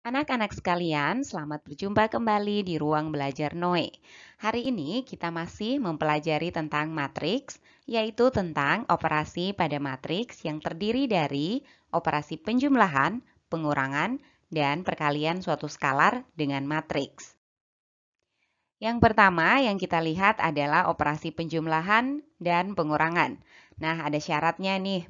Anak-anak sekalian, selamat berjumpa kembali di ruang belajar Noe. Hari ini kita masih mempelajari tentang matriks, yaitu tentang operasi pada matriks yang terdiri dari operasi penjumlahan, pengurangan, dan perkalian suatu skalar dengan matriks. Yang pertama yang kita lihat adalah operasi penjumlahan dan pengurangan. Nah, ada syaratnya nih.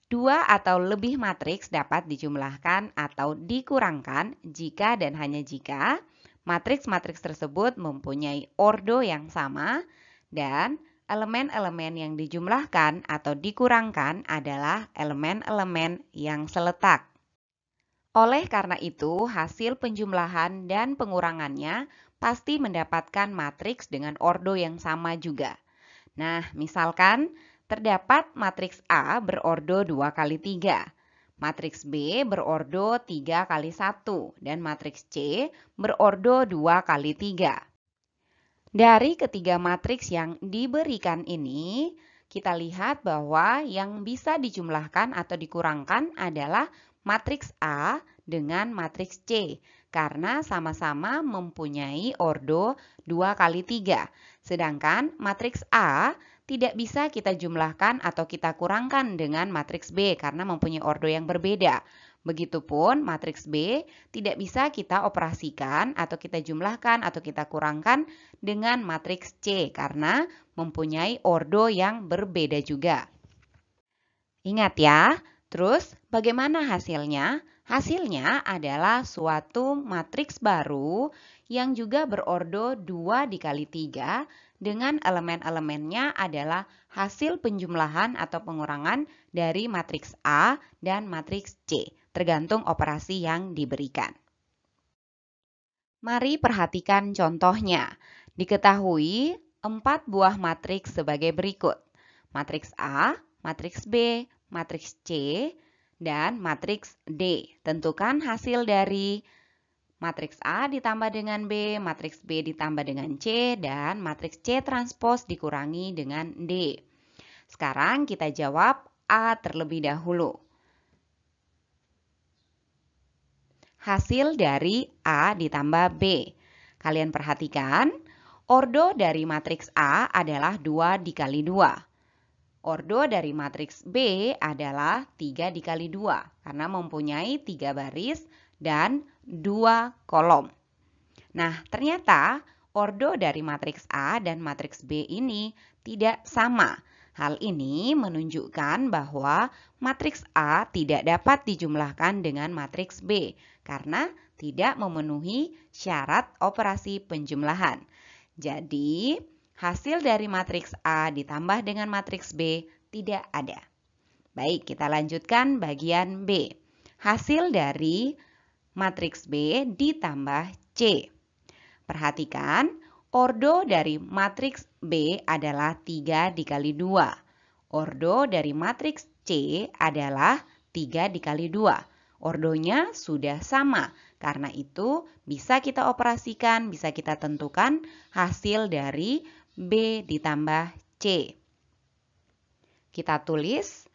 Dua atau lebih matriks dapat dijumlahkan atau dikurangkan jika dan hanya jika matriks-matriks tersebut mempunyai ordo yang sama dan elemen-elemen yang dijumlahkan atau dikurangkan adalah elemen-elemen yang seletak. Oleh karena itu, hasil penjumlahan dan pengurangannya pasti mendapatkan matriks dengan ordo yang sama juga. Nah, misalkan terdapat matriks A berordo 2 kali 3, matriks B berordo 3 kali 1, dan matriks C berordo 2 kali 3. Dari ketiga matriks yang diberikan ini, kita lihat bahwa yang bisa dijumlahkan atau dikurangkan adalah matriks A dengan matriks C karena sama-sama mempunyai ordo 2 kali 3. Sedangkan matriks A tidak bisa kita jumlahkan atau kita kurangkan dengan matriks B karena mempunyai ordo yang berbeda. Begitupun matriks B tidak bisa kita operasikan atau kita jumlahkan atau kita kurangkan dengan matriks C karena mempunyai ordo yang berbeda juga. Ingat ya, terus bagaimana hasilnya? Hasilnya adalah suatu matriks baru yang juga berordo 2 dikali 3 dengan elemen-elemennya adalah hasil penjumlahan atau pengurangan dari matriks A dan matriks C, tergantung operasi yang diberikan. Mari perhatikan contohnya. Diketahui 4 buah matriks sebagai berikut. Matriks A, matriks B, matriks C, dan matriks D. Tentukan hasil dari matriks A ditambah dengan B, matriks B ditambah dengan C, dan matriks C transpos dikurangi dengan D. Sekarang kita jawab A terlebih dahulu. Hasil dari A ditambah B. Kalian perhatikan, ordo dari matriks A adalah 2 dikali 2. Ordo dari matriks B adalah 3 dikali 2 karena mempunyai 3 baris dan 2 kolom. Nah, ternyata ordo dari matriks A dan matriks B ini tidak sama. Hal ini menunjukkan bahwa matriks A tidak dapat dijumlahkan dengan matriks B karena tidak memenuhi syarat operasi penjumlahan. Jadi, hasil dari matriks A ditambah dengan matriks B tidak ada. Baik, kita lanjutkan bagian B. Hasil dari matriks B ditambah C. Perhatikan, ordo dari matriks B adalah 3 dikali 2. Ordo dari matriks C adalah 3 dikali 2. Ordonya sudah sama, karena itu bisa kita operasikan, bisa kita tentukan hasil dari B ditambah C. Kita tulis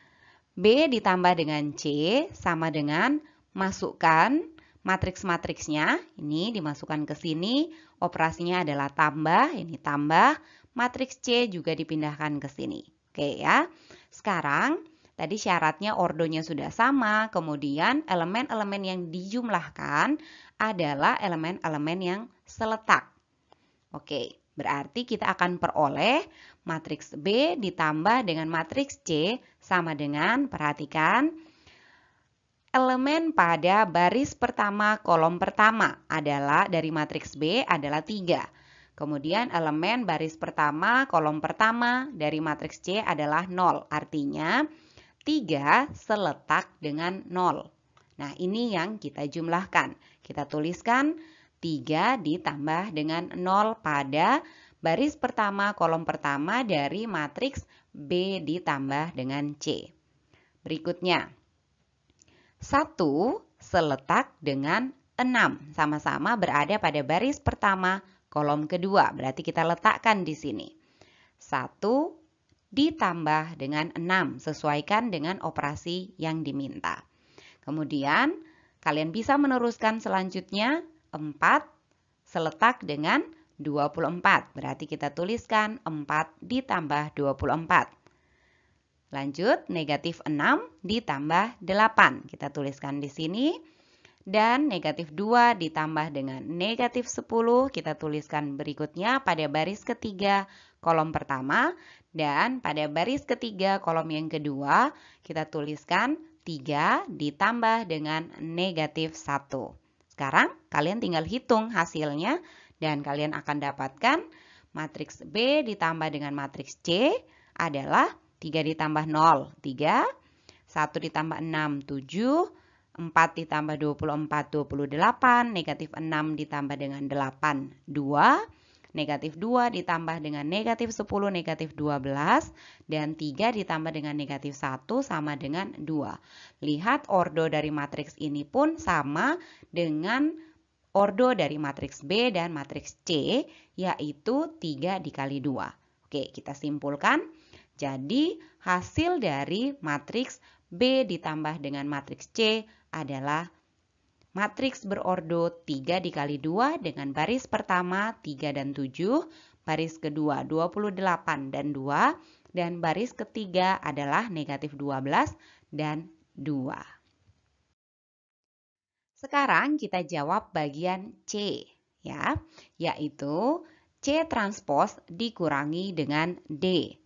B ditambah dengan C sama dengan masukkan matriks-matriksnya. Ini dimasukkan ke sini, operasinya adalah tambah, ini tambah, matriks C juga dipindahkan ke sini. Oke ya. Sekarang tadi syaratnya ordonya sudah sama, kemudian elemen-elemen yang dijumlahkan adalah elemen-elemen yang seletak. Oke, berarti kita akan peroleh matriks B ditambah dengan matriks C sama dengan, perhatikan, elemen pada baris pertama kolom pertama adalah dari matriks B adalah 3. Kemudian elemen baris pertama kolom pertama dari matriks C adalah 0. Artinya 3 seletak dengan 0. Nah, ini yang kita jumlahkan. Kita tuliskan 3 ditambah dengan 0 pada baris pertama kolom pertama dari matriks B ditambah dengan C. Berikutnya, 1 seletak dengan 6. Sama-sama berada pada baris pertama kolom kedua. Berarti kita letakkan di sini. 1 ditambah dengan 6. Sesuaikan dengan operasi yang diminta. Kemudian Kalian bisa meneruskan selanjutnya 4 seletak dengan 24. Berarti kita tuliskan 4 ditambah 24. Lanjut, negatif 6 ditambah 8. Kita tuliskan di sini. Dan negatif 2 ditambah dengan negatif 10. Kita tuliskan berikutnya pada baris ketiga kolom pertama. Dan pada baris ketiga kolom yang kedua, kita tuliskan 3 ditambah dengan negatif 1. Sekarang kalian tinggal hitung hasilnya dan kalian akan dapatkan matriks B ditambah dengan matriks C adalah 3 ditambah 0, 3, 1 ditambah 6, 7, 4 ditambah 24, 28, negatif 6 ditambah dengan 8, 2, negatif 2 ditambah dengan negatif 10, negatif 12, dan 3 ditambah dengan negatif 1 sama dengan 2. Lihat ordo dari matriks ini pun sama dengan ordo dari matriks B dan matriks C, yaitu 3 dikali 2. Oke, kita simpulkan. Jadi, hasil dari matriks B ditambah dengan matriks C adalah matriks berordo 3 dikali 2 dengan baris pertama 3 dan 7, baris kedua 28 dan 2, dan baris ketiga adalah negatif 12 dan 2. Sekarang kita jawab bagian C, ya, yaitu C transpos dikurangi dengan D.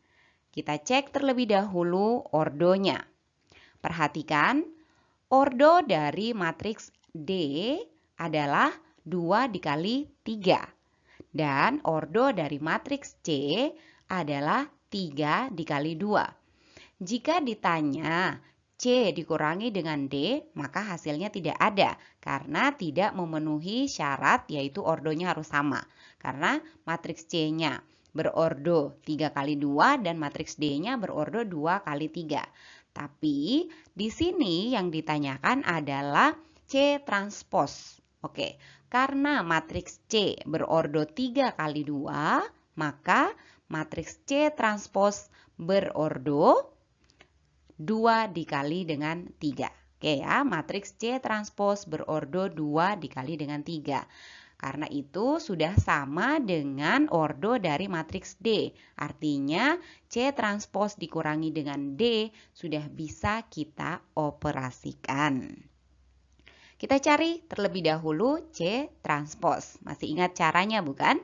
Kita cek terlebih dahulu ordonya. Perhatikan, ordo dari matriks D adalah 2 dikali 3. Dan ordo dari matriks C adalah 3 dikali 2. Jika ditanya C dikurangi dengan D, maka hasilnya tidak ada. Karena tidak memenuhi syarat yaitu ordonya harus sama. Karena matriks C-nya berordo 3 kali 2 dan matriks D-nya berordo 2 kali 3. Tapi di sini yang ditanyakan adalah C transpos. Oke, karena matriks C berordo 3 kali 2, maka matriks C transpos berordo 2 dikali dengan 3. Oke ya, matriks C transpos berordo 2 dikali dengan 3. Karena itu sudah sama dengan ordo dari matriks D. Artinya C transpos dikurangi dengan D sudah bisa kita operasikan. Kita cari terlebih dahulu C transpos. Masih ingat caranya bukan?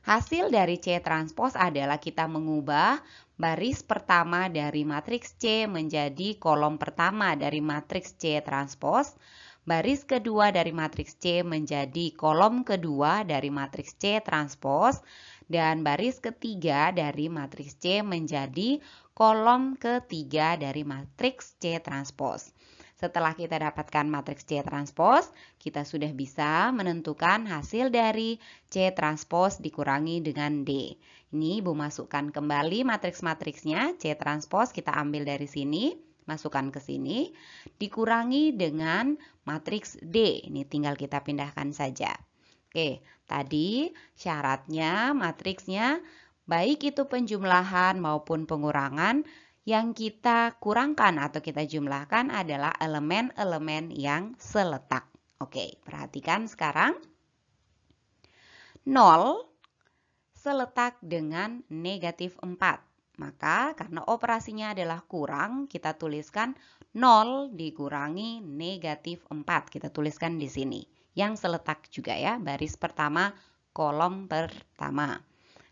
Hasil dari C transpos adalah kita mengubah baris pertama dari matriks C menjadi kolom pertama dari matriks C transpos. Baris kedua dari matriks C menjadi kolom kedua dari matriks C transpos. Dan baris ketiga dari matriks C menjadi kolom ketiga dari matriks C transpos. Setelah kita dapatkan matriks C transpos, kita sudah bisa menentukan hasil dari C transpos dikurangi dengan D. Ini Ibu masukkan kembali matriks-matriksnya. C transpos kita ambil dari sini, masukkan ke sini, dikurangi dengan matriks D. Ini tinggal kita pindahkan saja. Oke, tadi syaratnya matriksnya baik itu penjumlahan maupun pengurangan, yang kita kurangkan atau kita jumlahkan adalah elemen-elemen yang seletak. Oke, perhatikan sekarang. 0 seletak dengan negatif 4. Maka karena operasinya adalah kurang, kita tuliskan 0 dikurangi negatif 4. Kita tuliskan di sini. Yang seletak juga ya, baris pertama, kolom pertama.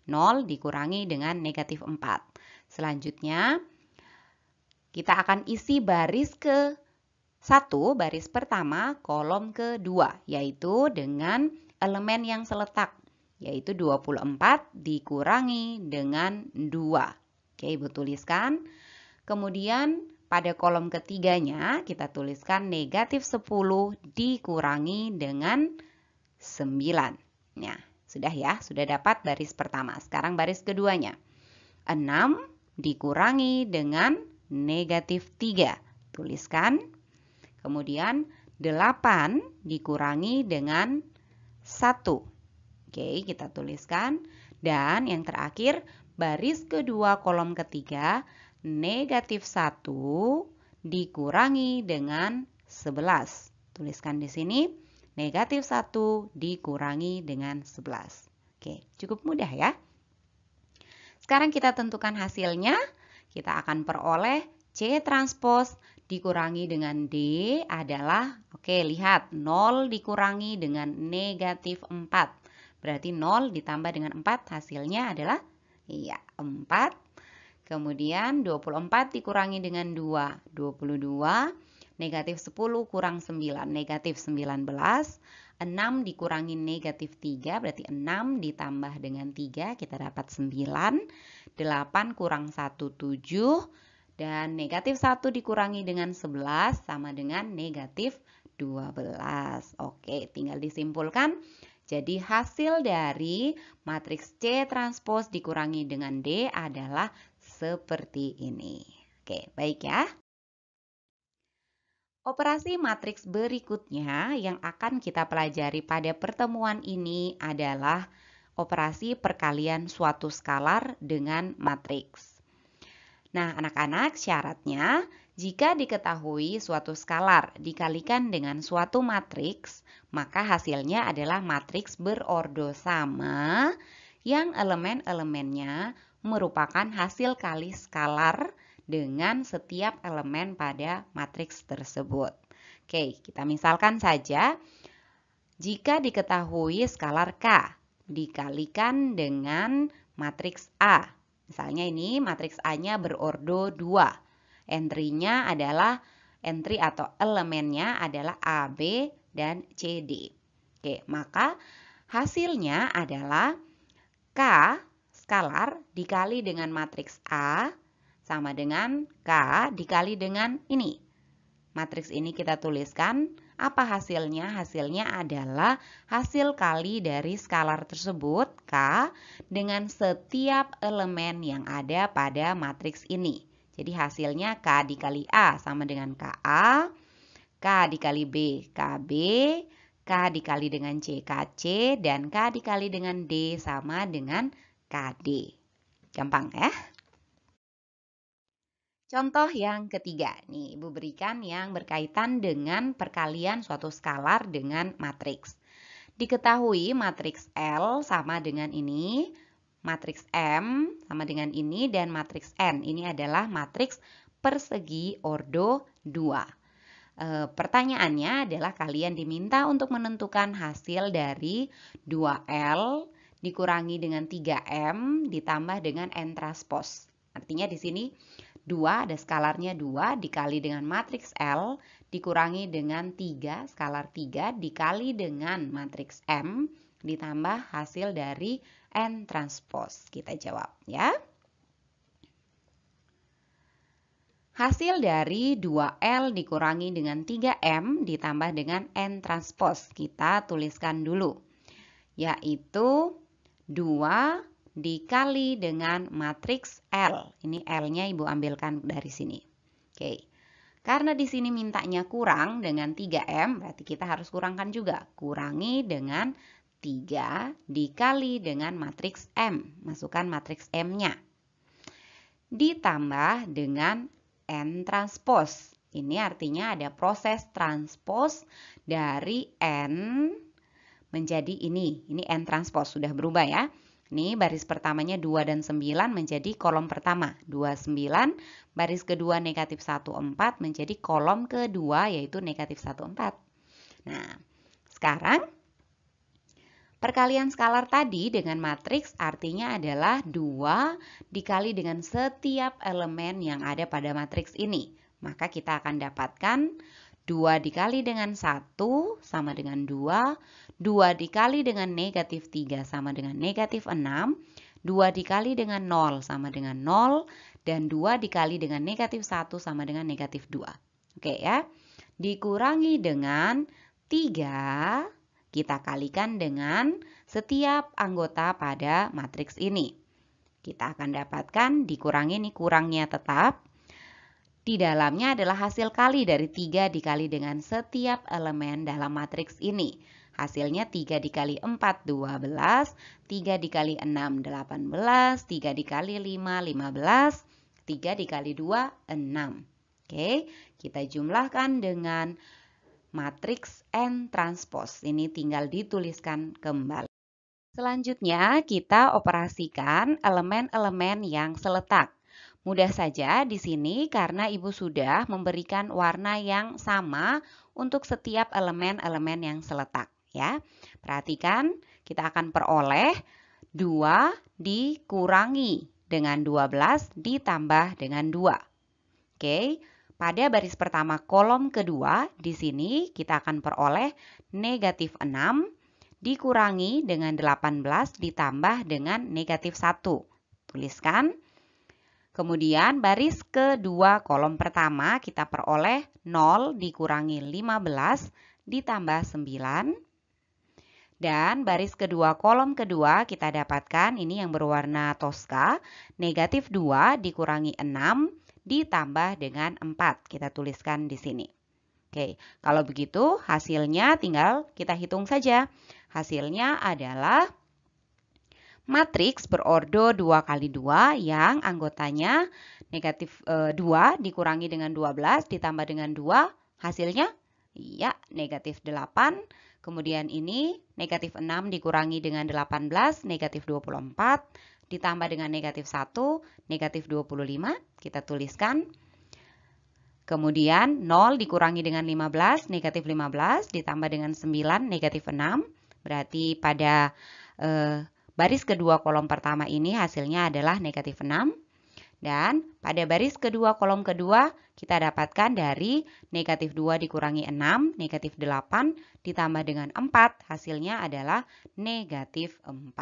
0 dikurangi dengan negatif 4. Selanjutnya, kita akan isi baris ke-1, baris pertama, kolom kedua, yaitu dengan elemen yang seletak, yaitu 24 dikurangi dengan 2. Oke, Ibu tuliskan. Kemudian pada kolom ketiganya kita tuliskan negatif 10 dikurangi dengan 9. Nah, sudah ya, sudah dapat baris pertama. Sekarang baris keduanya. 6 dikurangi dengan negatif 3. Tuliskan. Kemudian 8 dikurangi dengan 1. Oke, kita tuliskan. Dan yang terakhir, baris kedua kolom ketiga, negatif 1 dikurangi dengan 11. tuliskan di sini negatif 1 dikurangi dengan 11. Oke, cukup mudah ya. Sekarang kita tentukan hasilnya. Kita akan peroleh C transpos dikurangi dengan D adalah, oke lihat 0 dikurangi dengan negatif 4. Berarti 0 ditambah dengan 4 hasilnya adalah, iya 4. Kemudian 24 dikurangi dengan 2, 22. Negatif 10 kurang 9, negatif 19. 6 dikurangi negatif 3, berarti 6 ditambah dengan 3, kita dapat 9. 8 kurang 1, 7. Dan negatif 1 dikurangi dengan 11 sama dengan negatif 12. Oke, tinggal disimpulkan. Jadi hasil dari matriks C transpos dikurangi dengan D adalah seperti ini. Oke, baik ya. Operasi matriks berikutnya yang akan kita pelajari pada pertemuan ini adalah operasi perkalian suatu skalar dengan matriks. Nah, anak-anak, syaratnya jika diketahui suatu skalar dikalikan dengan suatu matriks, maka hasilnya adalah matriks berordo sama yang elemen-elemennya merupakan hasil kali skalar dengan setiap elemen pada matriks tersebut. Oke, kita misalkan saja jika diketahui skalar K dikalikan dengan matriks A. Misalnya ini matriks A-nya berordo 2. Entry-nya adalah entry atau elemennya adalah A, B, dan C, D. Oke, maka hasilnya adalah K skalar dikali dengan matriks A sama dengan K dikali dengan ini. Matriks ini kita tuliskan. Apa hasilnya? Hasilnya adalah hasil kali dari skalar tersebut, K, dengan setiap elemen yang ada pada matriks ini. Jadi hasilnya K dikali A sama dengan KA, K dikali B, KB, K dikali dengan C, KC, dan K dikali dengan D sama dengan KD. Gampang ya? Contoh yang ketiga, nih Ibu berikan yang berkaitan dengan perkalian suatu skalar dengan matriks. Diketahui matriks L sama dengan ini, matriks M sama dengan ini, dan matriks N. Ini adalah matriks persegi ordo 2. Pertanyaannya adalah kalian diminta untuk menentukan hasil dari 2L dikurangi dengan 3M ditambah dengan N transpos. Artinya di sini 2 ada skalarnya 2 dikali dengan matriks L dikurangi dengan 3 skalar 3 dikali dengan matriks M ditambah hasil dari N transpos. Kita jawab ya. Hasil dari 2L dikurangi dengan 3M ditambah dengan N transpos. Kita tuliskan dulu. Yaitu 2 dikali dengan matriks L. Ini L-nya Ibu ambilkan dari sini. Oke. Karena di sini mintanya kurang dengan 3M, berarti kita harus kurangkan juga. Kurangi dengan 3 dikali dengan matriks M. Masukkan matriks M-nya. Ditambah dengan N transpos. Ini artinya ada proses transpos dari N menjadi ini. Ini N transpos sudah berubah ya. Ini baris pertamanya 2 dan 9 menjadi kolom pertama. 2, 9. Baris kedua negatif 1, 4 menjadi kolom kedua yaitu negatif 1, 4. Nah, sekarang perkalian skalar tadi dengan matriks artinya adalah 2 dikali dengan setiap elemen yang ada pada matriks ini. Maka kita akan dapatkan 2 dikali dengan 1 sama dengan 2, 2 dikali dengan negatif 3 sama dengan negatif 6, 2 dikali dengan 0 sama dengan 0, dan 2 dikali dengan negatif 1 sama dengan negatif 2. Oke ya, dikurangi dengan 3, kita kalikan dengan setiap anggota pada matriks ini. Kita akan dapatkan dikurangi ini kurangnya tetap. Di dalamnya adalah hasil kali dari 3 dikali dengan setiap elemen dalam matriks ini. Hasilnya 3 dikali 4, 12, 3 dikali 6, 18, 3 dikali 5, 15, 3 dikali 2, 6. Oke, kita jumlahkan dengan matriks N transpose. Ini tinggal dituliskan kembali. Selanjutnya, kita operasikan elemen-elemen yang seletak. Mudah saja di sini karena Ibu sudah memberikan warna yang sama untuk setiap elemen-elemen yang seletak, ya. Perhatikan, kita akan peroleh 2 dikurangi dengan 12 ditambah dengan 2. Oke, pada baris pertama kolom kedua, di sini kita akan peroleh negatif 6 dikurangi dengan 18 ditambah dengan negatif 1. Tuliskan. Kemudian baris kedua kolom pertama kita peroleh 0 dikurangi 15 ditambah 9. Dan baris kedua kolom kedua kita dapatkan ini yang berwarna toska, negatif 2 dikurangi 6 ditambah dengan 4. Kita tuliskan di sini. Oke, kalau begitu hasilnya tinggal kita hitung saja. Hasilnya adalah matriks berordo 2 kali 2 yang anggotanya negatif 2 dikurangi dengan 12 ditambah dengan 2. Hasilnya ya negatif 8. Kemudian ini negatif 6 dikurangi dengan 18, negatif 24. Ditambah dengan negatif 1, negatif 25. Kita tuliskan. Kemudian 0 dikurangi dengan 15, negatif 15, ditambah dengan 9, negatif 6. Berarti pada baris kedua kolom pertama ini hasilnya adalah negatif 6. Dan pada baris kedua kolom kedua kita dapatkan dari negatif 2 dikurangi 6, negatif 8, ditambah dengan 4. Hasilnya adalah negatif 4.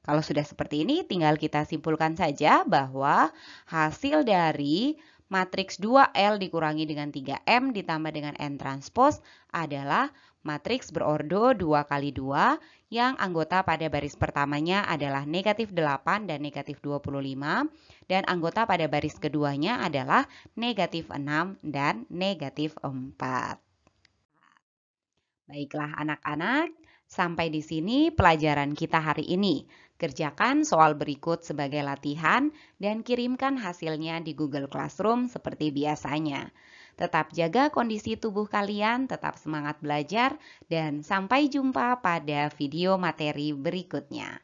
Kalau sudah seperti ini tinggal kita simpulkan saja bahwa hasil dari matriks 2L dikurangi dengan 3M ditambah dengan N transpose adalah matriks berordo 2 kali 2 yang anggota pada baris pertamanya adalah negatif 8 dan negatif 25 dan anggota pada baris keduanya adalah negatif 6 dan negatif 4. Baiklah anak-anak, sampai di sini pelajaran kita hari ini. Kerjakan soal berikut sebagai latihan dan kirimkan hasilnya di Google Classroom seperti biasanya. Tetap jaga kondisi tubuh kalian, tetap semangat belajar, dan sampai jumpa pada video materi berikutnya.